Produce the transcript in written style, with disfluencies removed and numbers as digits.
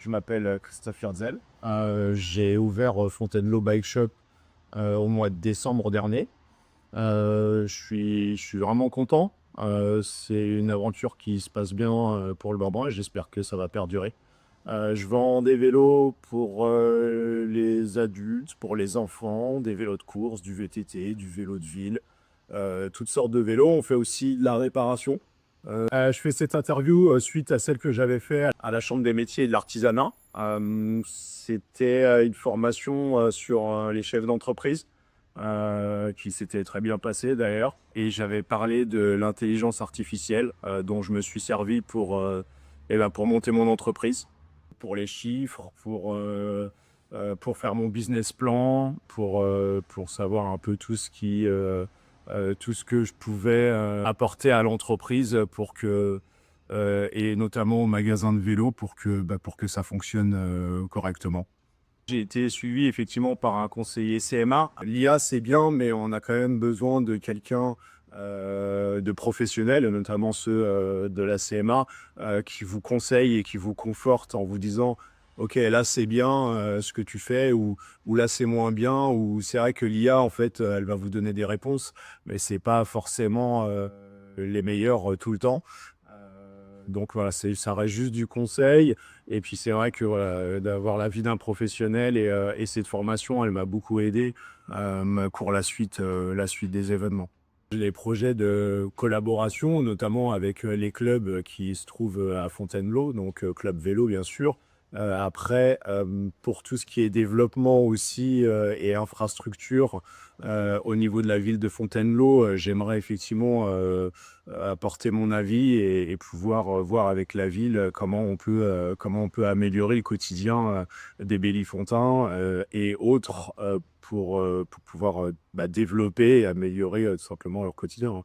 Je m'appelle Christophe Hirzel. J'ai ouvert Fontainebleau Bike Shop au mois de décembre dernier. Je suis vraiment content. C'est une aventure qui se passe bien pour le moment et j'espère que ça va perdurer. Je vends des vélos pour les adultes, pour les enfants, des vélos de course, du VTT, du vélo de ville, toutes sortes de vélos. On fait aussi de la réparation. Je fais cette interview suite à celle que j'avais faite à la Chambre des métiers et de l'artisanat. C'était une formation sur les chefs d'entreprise qui s'était très bien passée d'ailleurs. Et j'avais parlé de l'intelligence artificielle dont je me suis servi pour monter mon entreprise, pour les chiffres, pour faire mon business plan, pour savoir un peu tout ce que je pouvais apporter à l'entreprise et notamment au magasin de vélo pour que ça fonctionne correctement. J'ai été suivi effectivement par un conseiller CMA. L'IA, c'est bien, mais on a quand même besoin de quelqu'un de professionnel, notamment ceux de la CMA, qui vous conseille et qui vous conforte en vous disant OK, là c'est bien ce que tu fais, ou là c'est moins bien, ou c'est vrai que l'IA, en fait, elle va vous donner des réponses, mais c'est pas forcément les meilleures tout le temps. Donc voilà, ça reste juste du conseil. Et puis c'est vrai que voilà, d'avoir l'avis d'un professionnel et cette formation, elle m'a beaucoup aidé pour la suite des événements. Les projets de collaboration, notamment avec les clubs qui se trouvent à Fontainebleau, donc Club Vélo bien sûr. Après, pour tout ce qui est développement aussi et infrastructure au niveau de la ville de Fontainebleau, j'aimerais effectivement apporter mon avis et pouvoir voir avec la ville comment on peut améliorer le quotidien des Bellifontins et autres pour pouvoir développer et améliorer tout simplement leur quotidien, hein.